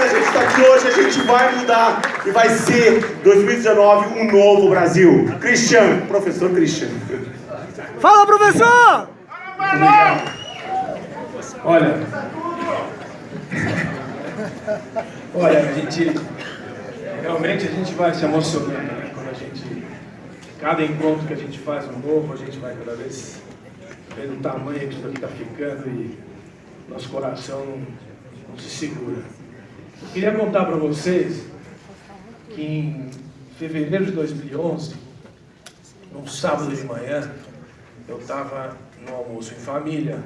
a gente está aqui hoje, a gente vai mudar e vai ser 2019 um novo Brasil. Cristiano, professor Cristiano. Fala, professor! Olha, realmente a gente vai se emocionando, né? Quando cada encontro que a gente faz um novo, a gente vai cada vez vendo o tamanho que isso aqui está ficando e nosso coração não se segura. Eu queria contar para vocês que em fevereiro de 2011, num sábado de manhã, eu estava no almoço em família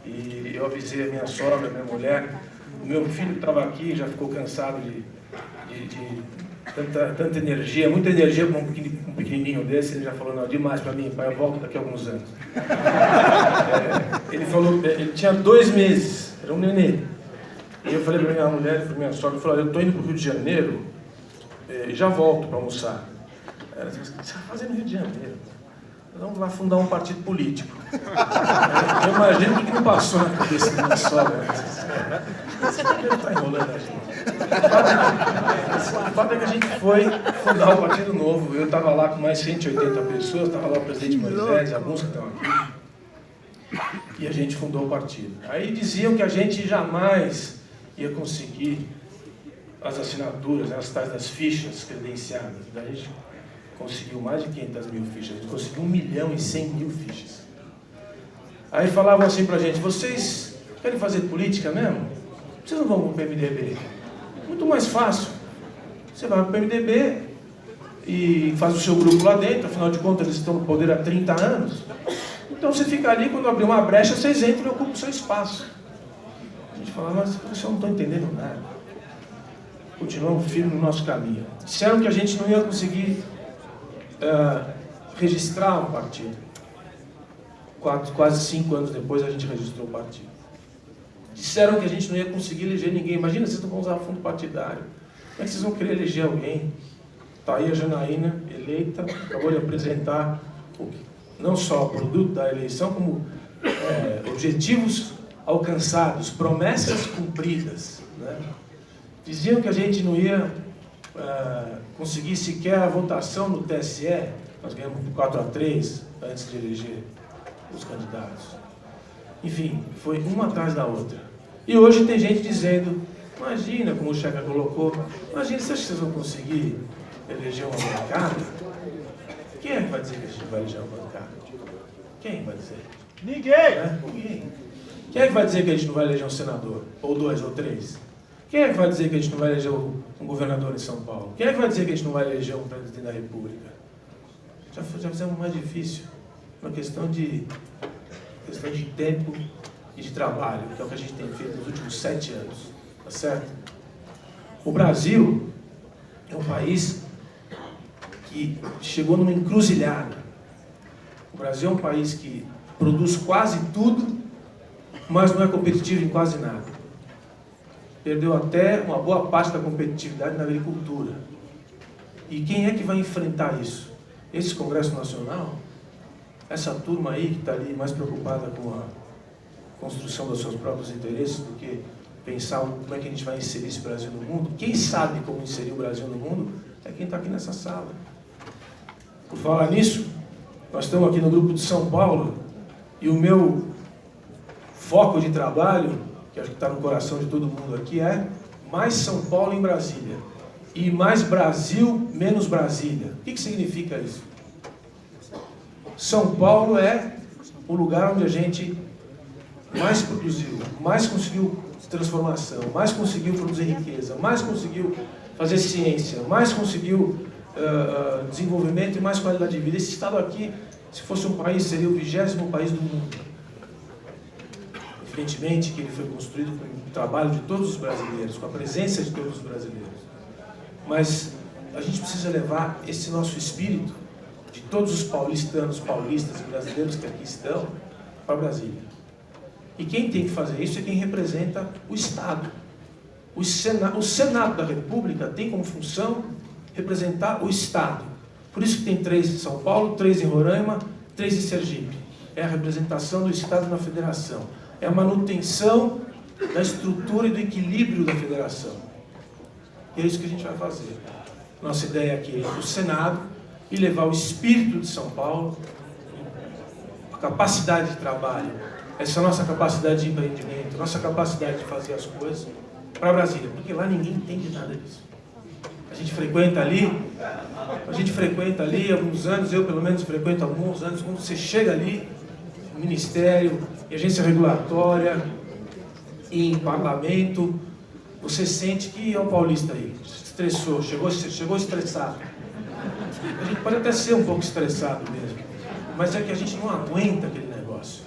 e eu avisei a minha sogra, minha mulher, o meu filho que estava aqui já ficou cansado de tanta energia, muita energia para um pequenininho desse. Ele já falou, não, demais para mim, pai, eu volto daqui a alguns anos. Ele falou, ele tinha 2 meses, era um nenê. E eu falei para minha mulher e para minha sogra, eu falei, eu estou indo para o Rio de Janeiro e já volto para almoçar. Ela disse, o que você vai fazer no Rio de Janeiro? Vamos lá fundar um partido político. Eu imagino o que não passou na cabeça da minha sogra. Você deve estar enrolando a gente. O fato é que a gente foi fundar o Partido Novo. Eu estava lá com mais 180 pessoas, estava lá o presidente Moisés, alguns que estão aqui. E a gente fundou o partido. Aí diziam que a gente jamais ia conseguir as assinaturas, as tais das fichas credenciadas. A gente conseguiu mais de 500 mil fichas, a gente conseguiu 1.100.000 fichas. Aí falavam assim pra gente, vocês querem fazer política mesmo? Vocês não vão para o PMDB. Muito mais fácil. Você vai para o PMDB e faz o seu grupo lá dentro, afinal de contas eles estão no poder há 30 anos. Então você fica ali, quando abrir uma brecha, vocês entram e ocupam o seu espaço. A gente fala, mas vocês não estão entendendo nada. Continuamos firmes no nosso caminho. Disseram que a gente não ia conseguir registrar um partido. Quase 5 anos depois a gente registrou o partido. Disseram que a gente não ia conseguir eleger ninguém. Imagina, vocês não vão usar fundo partidário. Como é que vocês vão querer eleger alguém? Está aí a Janaína, eleita, acabou de apresentar não só o produto da eleição, como objetivos alcançados, promessas cumpridas, né? Diziam que a gente não ia conseguir sequer a votação no TSE, nós ganhamos por 4-3 antes de eleger os candidatos. Enfim, foi uma atrás da outra. E hoje tem gente dizendo, imagina, como o Checa colocou, imagina, você acha que vocês vão conseguir eleger uma bancada? Quem é que vai dizer que a gente vai eleger uma bancada? Quem vai dizer? Ninguém! Ninguém. Quem é que vai dizer que a gente não vai eleger um senador? Ou 2 ou 3? Quem é que vai dizer que a gente não vai eleger um governador em São Paulo? Quem é que vai dizer que a gente não vai eleger um presidente da República? Já fizemos mais difícil. Uma questão de tempo e de trabalho, que é o que a gente tem feito nos últimos 7 anos. Tá certo? O Brasil é um país que chegou numa encruzilhada. O Brasil é um país que produz quase tudo, mas não é competitivo em quase nada. Perdeu até uma boa parte da competitividade na agricultura. E quem é que vai enfrentar isso? Esse Congresso Nacional? Essa turma aí que está ali mais preocupada com a construção dos seus próprios interesses do que pensar como é que a gente vai inserir esse Brasil no mundo? Quem sabe como inserir o Brasil no mundo é quem está aqui nessa sala. Por falar nisso, nós estamos aqui no grupo de São Paulo e o meu foco de trabalho, que acho que está no coração de todo mundo aqui, é mais São Paulo em Brasília. E mais Brasil, menos Brasília. O que significa isso? São Paulo é o lugar onde a gente mais produziu, mais conseguiu transformação, mais conseguiu produzir riqueza, mais conseguiu fazer ciência, mais conseguiu desenvolvimento e mais qualidade de vida. Esse estado aqui, se fosse um país, seria o 20º país do mundo. Evidentemente que ele foi construído com o trabalho de todos os brasileiros, com a presença de todos os brasileiros. Mas a gente precisa levar esse nosso espírito, de todos os paulistas e brasileiros que aqui estão, para Brasília. E quem tem que fazer isso é quem representa o Estado. O Senado da República tem como função representar o Estado. Por isso que tem 3 em São Paulo, 3 em Roraima, 3 em Sergipe. É a representação do Estado na federação. É a manutenção da estrutura e do equilíbrio da federação. E é isso que a gente vai fazer. Nossa ideia aqui é ir para o Senado e levar o espírito de São Paulo, a capacidade de trabalho, essa nossa capacidade de empreendimento, nossa capacidade de fazer as coisas para Brasília, porque lá ninguém entende nada disso. A gente frequenta ali há alguns anos, eu pelo menos frequento há alguns anos, quando você chega ali, Ministério, em agência regulatória, em parlamento, você sente que é um paulista aí, estressou, chegou estressado. A gente pode até ser um pouco estressado mesmo, mas é que a gente não aguenta aquele negócio.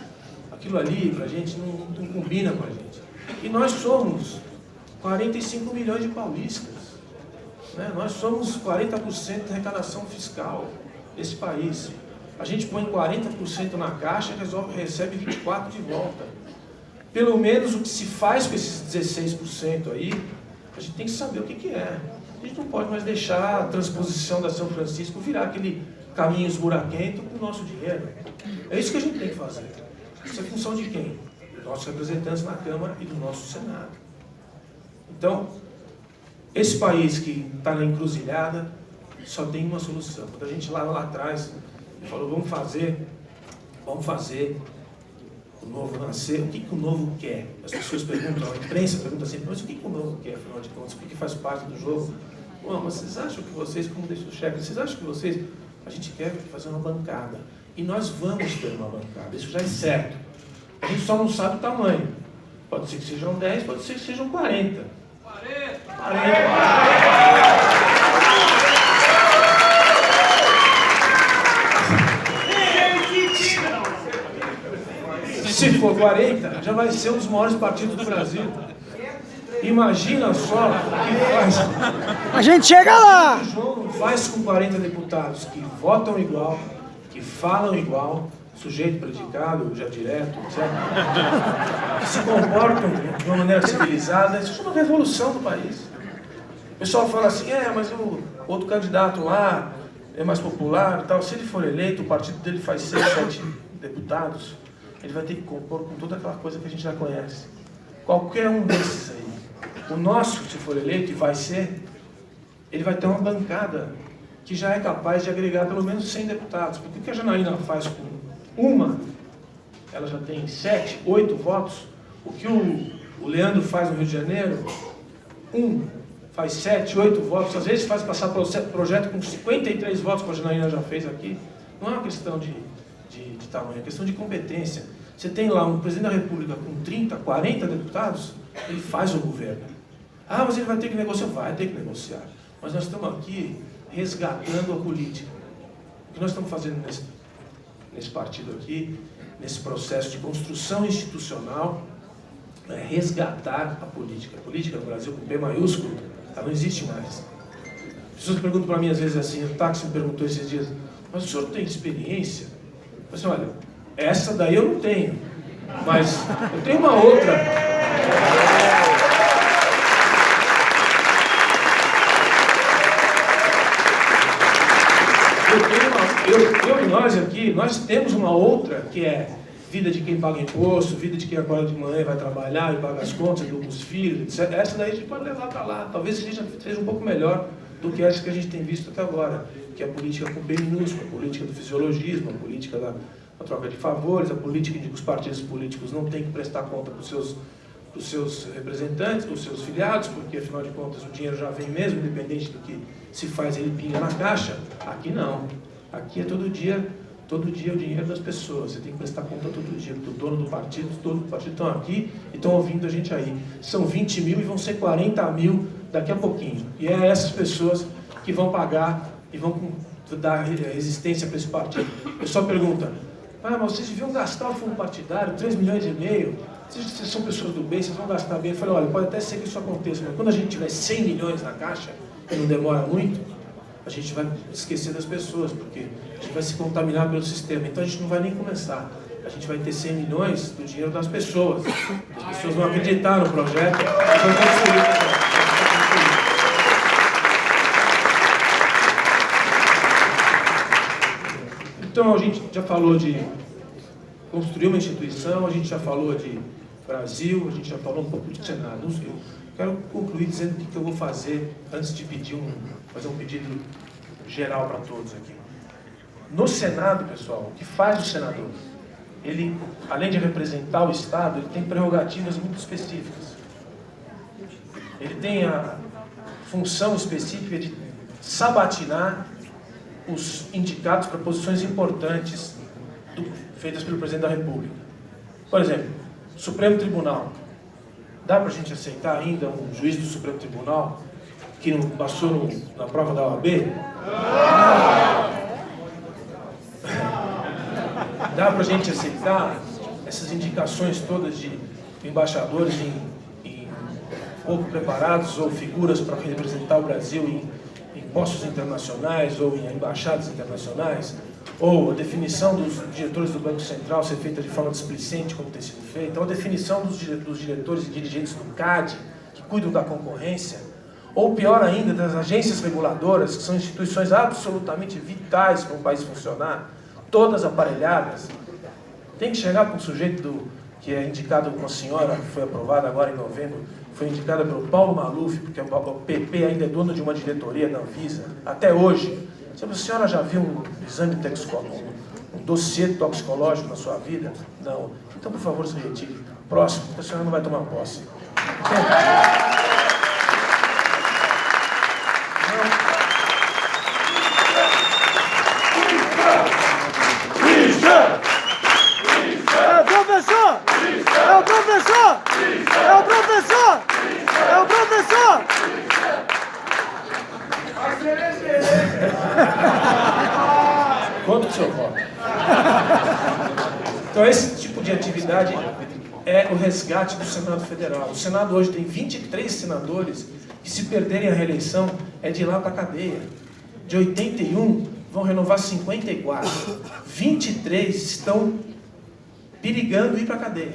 Aquilo ali, pra gente, não combina com a gente. E nós somos 45 milhões de paulistas. Né? Nós somos 40% da arrecadação fiscal desse país. A gente põe 40% na caixa e recebe 24% de volta. Pelo menos o que se faz com esses 16% aí, a gente tem que saber o que é. A gente não pode mais deixar a transposição da São Francisco virar aquele caminho esburaquento com o nosso dinheiro. É isso que a gente tem que fazer. Isso é função de quem? Dos nossos representantes na Câmara e do nosso Senado. Então, esse país que está na encruzilhada só tem uma solução. Quando a gente lá atrás falou, vamos fazer o novo nascer, o que o novo quer? As pessoas perguntam, a imprensa pergunta sempre, mas o que o novo quer, afinal de contas? Porque faz parte do jogo. Bom, mas vocês acham que vocês, como deixa o chefe, vocês acham que vocês, a gente quer fazer uma bancada. E nós vamos ter uma bancada, isso já é certo. A gente só não sabe o tamanho. Pode ser que sejam 10, pode ser que sejam 40. 40. Se for 40, já vai ser um dos maiores partidos do Brasil. Imagina só o que faz. A gente chega lá! O João faz com 40 deputados que votam igual, que falam igual, sujeito predicado, já direto, etc. Que se comportam de uma maneira civilizada. Isso é uma revolução do país. O pessoal fala assim, mas o outro candidato lá é mais popular e tal. Se ele for eleito, o partido dele faz 6, 7 deputados. Ele vai ter que compor com toda aquela coisa que a gente já conhece. Qualquer um desses aí. O nosso, se for eleito, e vai ser, ele vai ter uma bancada que já é capaz de agregar pelo menos 100 deputados. Porque o que a Janaína faz com uma, ela já tem 7, 8 votos. O que o Leandro faz no Rio de Janeiro, faz 7, 8 votos. Às vezes faz passar projeto com 53 votos, como a Janaína já fez aqui. Não é uma questão de tamanho, é questão de competência. Você tem lá um presidente da República com 30, 40 deputados, ele faz o governo. Mas ele vai ter que negociar? Vai ter que negociar. Mas nós estamos aqui resgatando a política. O que nós estamos fazendo nesse partido aqui, nesse processo de construção institucional, é resgatar a política. A política no Brasil, com P maiúsculo, ela não existe mais. As pessoas perguntam para mim, às vezes assim, o táxi me perguntou esses dias, mas o senhor tem experiência? Eu disse, olha, essa daí eu não tenho, mas eu tenho uma outra. Nós aqui, nós temos uma outra, que é vida de quem paga imposto, vida de quem acorda de manhã vai trabalhar e paga as contas, educa os filhos, etc. Essa daí a gente pode levar para lá. Talvez seja um pouco melhor do que essa que a gente tem visto até agora, que é a política com P minúsculo, a política do fisiologismo, a política da troca de favores, a política de que os partidos políticos não têm que prestar conta para os seus representantes, para os seus filiados, porque afinal de contas o dinheiro já vem mesmo, independente do que se faz, ele pinga na caixa. Aqui não. Aqui é todo dia o dinheiro das pessoas. Você tem que prestar conta todo dia, porque o dono do partido estão aqui e estão ouvindo a gente aí. São 20 mil e vão ser 40 mil daqui a pouquinho. E é essas pessoas que vão pagar e vão dar resistência para esse partido. O pessoal pergunta, mas vocês deviam gastar o fundo partidário, 3,5 milhões. Vocês são pessoas do bem, vocês vão gastar bem. Eu falei, olha, pode até ser que isso aconteça, mas quando a gente tiver 100 milhões na caixa, que não demora muito, a gente vai esquecer das pessoas, porque a gente vai se contaminar pelo sistema. Então a gente não vai nem começar. A gente vai ter 100 milhões do dinheiro das pessoas. As pessoas vão acreditar no projeto e vão construir. Então a gente já falou de construir uma instituição, a gente já falou de Brasil, a gente já falou um pouco de Senado. Quero concluir dizendo o que eu vou fazer antes de fazer um pedido geral para todos aqui. No Senado, pessoal, o que faz o senador? Ele, além de representar o Estado, ele tem prerrogativas muito específicas. Ele tem a função específica de sabatinar os indicados para posições importantes feitas pelo presidente da República. Por exemplo, Supremo Tribunal. Dá para a gente aceitar ainda um juiz do Supremo Tribunal que não passou na prova da OAB? Dá para a gente aceitar essas indicações todas de embaixadores pouco preparados ou figuras para representar o Brasil em postos internacionais ou em embaixadas internacionais? Ou a definição dos diretores do Banco Central ser feita de forma displicente, como tem sido feita? Ou a definição dos diretores e dirigentes do CAD, que cuidam da concorrência? Ou pior ainda, das agências reguladoras, que são instituições absolutamente vitais para um país funcionar, todas aparelhadas? Tem que chegar para um sujeito que é indicado, uma senhora que foi aprovada agora em novembro, foi indicada pelo Paulo Maluf, porque o PP ainda é dono de uma diretoria da Anvisa, até hoje. Se a senhora já viu um exame toxicológico, um dossiê toxicológico na sua vida? Não. Então, por favor, se retire. Próximo, a senhora não vai tomar posse. É o professor! É o professor! É o professor! É o professor! Quanto que o senhor voto? Então, esse tipo de atividade é o resgate do Senado Federal. O Senado hoje tem 23 senadores que, se perderem a reeleição, é de ir lá para a cadeia. De 81, vão renovar 54. 23 estão perigando ir para a cadeia.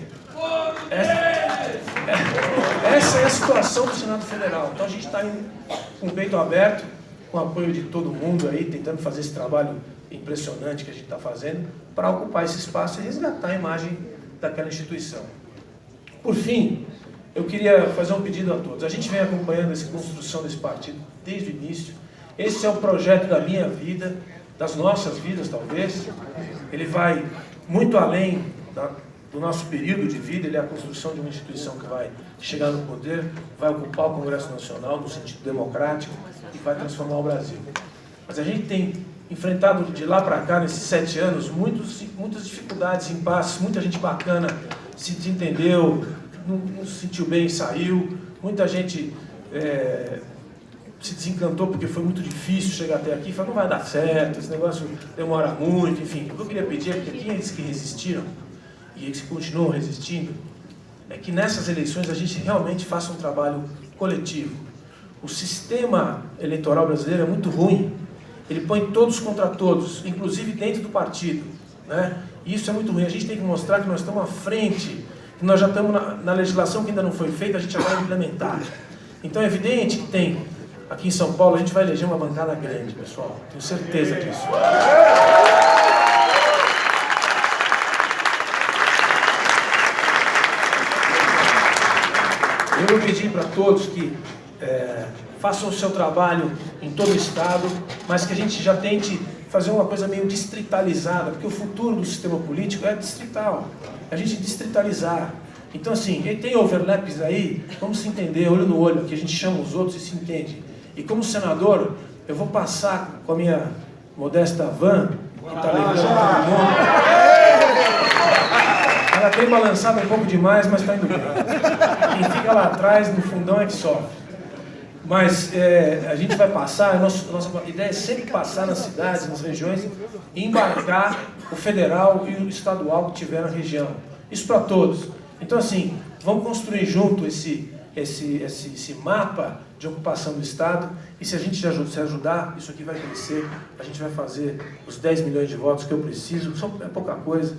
Essa é a situação do Senado Federal. Então, a gente está com o peito aberto, com o apoio de todo mundo aí, tentando fazer esse trabalho impressionante que a gente está fazendo, para ocupar esse espaço e resgatar a imagem daquela instituição. Por fim, eu queria fazer um pedido a todos. A gente vem acompanhando essa construção desse partido desde o início. Esse é o projeto da minha vida, das nossas vidas, talvez. Ele vai muito além do nosso período de vida. Ele é a construção de uma instituição que vai chegar no poder, vai ocupar o Congresso Nacional no sentido democrático e vai transformar o Brasil. Mas a gente tem enfrentado de lá para cá, nesses 7 anos, muitas dificuldades, impasses, muita gente bacana se desentendeu, não se sentiu bem e saiu, muita gente se desencantou porque foi muito difícil chegar até aqui, falou, não vai dar certo, esse negócio demora muito, enfim. O que eu queria pedir é que aqueles que resistiram e que continuam resistindo, é que nessas eleições a gente realmente faça um trabalho coletivo. O sistema eleitoral brasileiro é muito ruim. Ele põe todos contra todos, inclusive dentro do partido, né? E isso é muito ruim. A gente tem que mostrar que nós estamos à frente, que nós já estamos na legislação que ainda não foi feita, a gente já vai implementar. Então é evidente que tem, aqui em São Paulo, a gente vai eleger uma bancada grande, pessoal. Tenho certeza disso. Eu vou pedir para todos que façam o seu trabalho em todo o Estado, mas que a gente já tente fazer uma coisa meio distritalizada, porque o futuro do sistema político é distrital, a gente distritalizar. Então, assim, tem overlaps aí, vamos se entender, olho no olho, que a gente chama os outros e se entende. E como senador, eu vou passar com a minha modesta van, que está levando todo mundo. Ela tem balançado um pouco demais, mas está indo bem. Quem fica lá atrás, no fundão, é que sofre. Mas a gente vai passar, nossa ideia é sempre passar nas cidades, nas regiões, e embarcar o federal e o estadual que tiver na região. Isso para todos. Então, assim, vamos construir junto esse mapa de ocupação do Estado, e se a gente se ajudar, isso aqui vai crescer, a gente vai fazer os 10 milhões de votos que eu preciso, é pouca coisa,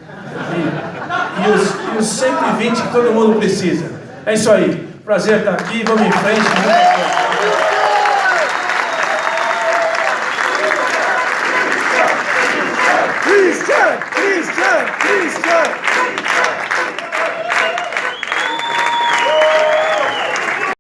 e os 120 que todo mundo precisa. É isso aí. Prazer estar aqui, vamos em frente. Christian! Christian! Christian!